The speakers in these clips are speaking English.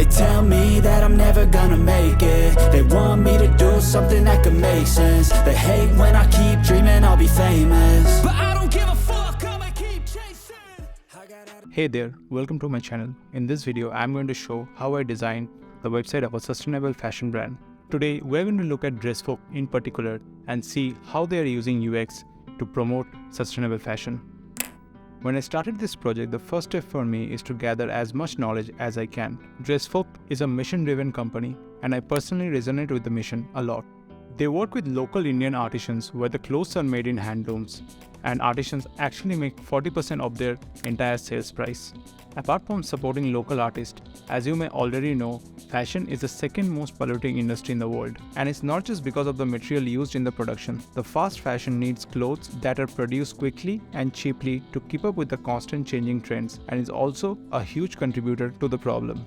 They tell me that I'm never gonna make it. They want me to do something that could make sense. They hate when I keep dreaming I'll be famous, but I don't give a fuck, I'ma keep chasing. Hey there, welcome to my channel. In this video, I'm going to show how I designed the website of a sustainable fashion brand. Today, we're going to look at Dressfolk in particular and see how they are using UX to promote sustainable fashion. When I started this project, the first step for me is to gather as much knowledge as I can. Dressfolk is a mission-driven company, and I personally resonate with the mission a lot. They work with local Indian artisans where the clothes are made in handlooms, and artisans actually make 40% of their entire sales price. Apart from supporting local artists, as you may already know, fashion is the second most polluting industry in the world. And it's not just because of the material used in the production. The fast fashion needs clothes that are produced quickly and cheaply to keep up with the constant changing trends, and is also a huge contributor to the problem.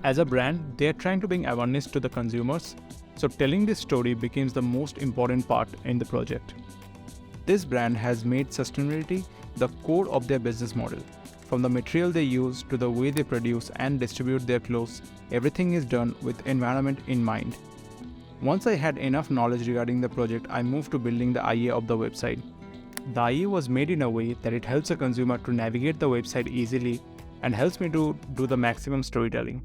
As a brand, they are trying to bring awareness to the consumers, so telling this story becomes the most important part in the project. This brand has made sustainability the core of their business model. From the material they use to the way they produce and distribute their clothes, everything is done with environment in mind. Once I had enough knowledge regarding the project, I moved to building the IA of the website. The IA was made in a way that it helps a consumer to navigate the website easily and helps me to do the maximum storytelling.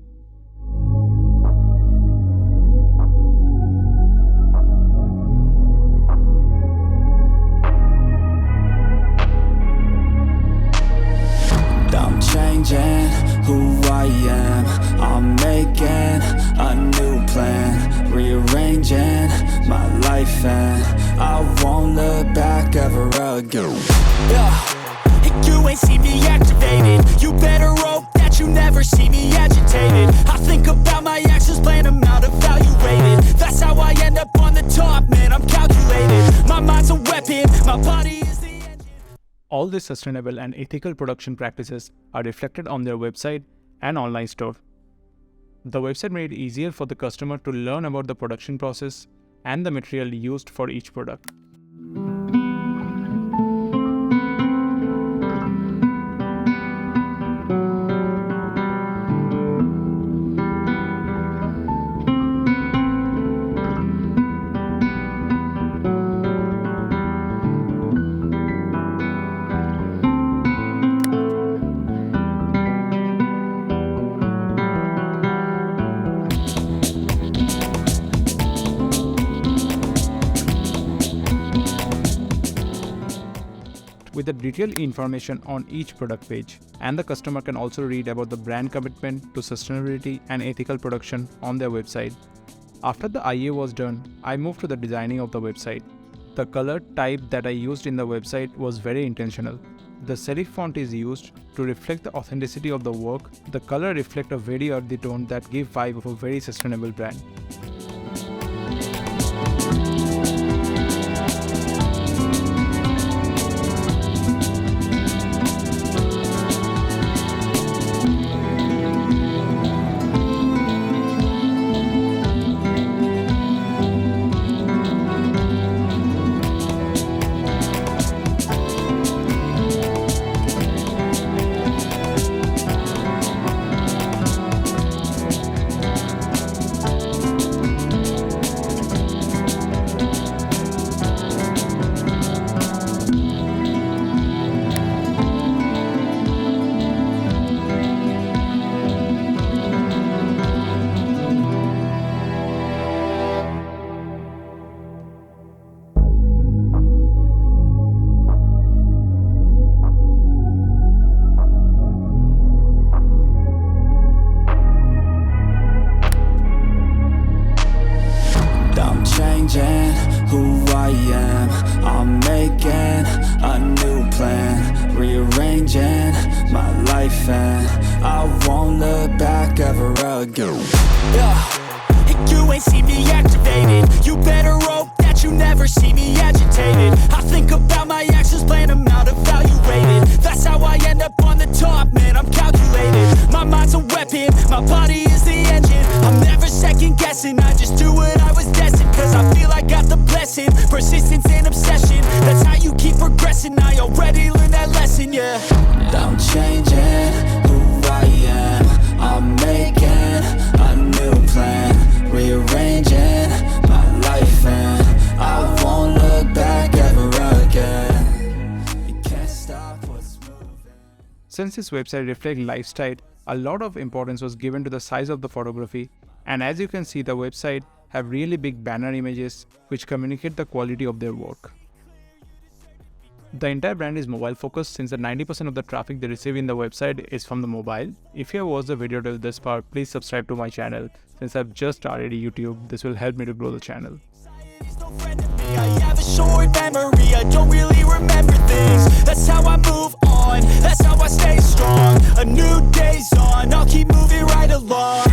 Changing who I am, I'm making a new plan, rearranging my life, and I won't look back ever again. You ain't see me activated, you better hope that you never see me agitated. I think about my actions, plan them out, evaluated. That's how I end up on the top, man, I'm calculated. My mind's a weapon, my body is the engine. All these sustainable and ethical production practices are reflected on their website and online store. The website made it easier for the customer to learn about the production process and the material used for each product. With the detailed information on each product page, and the customer can also read about the brand commitment to sustainability and ethical production on their website. After the IA was done, I moved to the designing of the website. The color type that I used in the website was very intentional. The serif font is used to reflect the authenticity of the work. The color reflects a very earthy tone that gives vibe of a very sustainable brand. Changing who I am, I'm making a new plan, rearranging my life, and I won't look back ever again. You ain't see me activated, you better hope that you never see me agitated. I think about my actions, plan them out, evaluated. That's how I end up on the top, man, I'm calculated. My mind's a weapon, my body is the engine. I'm never second guessing, I just do what I was destined. Cause I feel I got the blessing, persistence and obsession. That's how you keep progressing, I already learned that lesson, yeah. I'm changing who I am, I'm making Since this website reflects lifestyle, a lot of importance was given to the size of the photography, and as you can see, the website have really big banner images which communicate the quality of their work. The entire brand is mobile focused since the 90% of the traffic they receive in the website is from the mobile. If you have watched the video till this part, please subscribe to my channel. Since I've just started YouTube, this will help me to grow the channel. I have a short memory, I don't really remember things. That's how I move on, that's how I stay strong. A new day's on, I'll keep moving right along.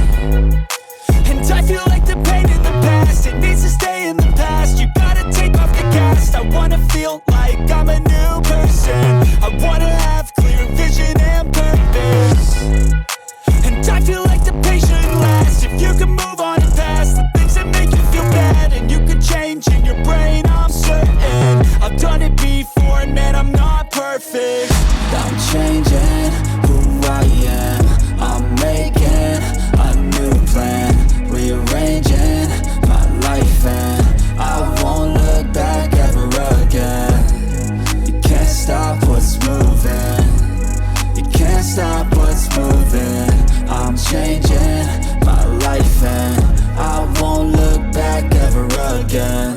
And I feel like the pain in the past, it needs to stay in the past. You gotta take off the cast, I wanna feel like I'm a new person. I wanna have clear vision and purpose. And I feel like the pain shouldn't last. If you can move on and past the things that make you feel bad, and you could change in your brain, I'm certain. I've done it before and man, I'm not perfect. I'm changing who I am. I'm making a new plan, rearranging my life, and I won't look back ever again. You can't stop what's moving, you can't stop what's moving. I'm changing my life and I won't look back ever again.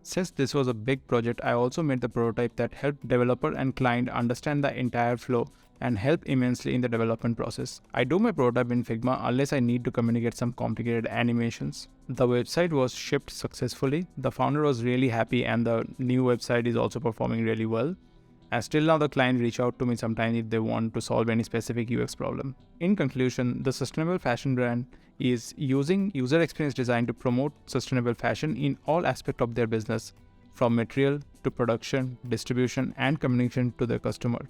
Since this was a big project, I also made the prototype that helped developer and client understand the entire flow and helped immensely in the development process. I do my prototype in Figma unless I need to communicate some complicated animations. The website was shipped successfully, the founder was really happy, and the new website is also performing really well. And still now the client reach out to me sometimes if they want to solve any specific UX problem. In conclusion, the sustainable fashion brand is using user experience design to promote sustainable fashion in all aspects of their business, from material to production, distribution, and communication to their customer.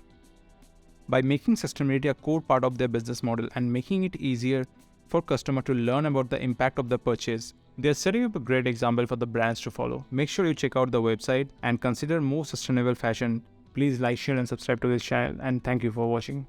By making sustainability a core part of their business model and making it easier for customer to learn about the impact of the purchase, they are setting up a great example for the brands to follow. Make sure you check out the website and consider more sustainable fashion. Please like, share, and subscribe to this channel, and thank you for watching.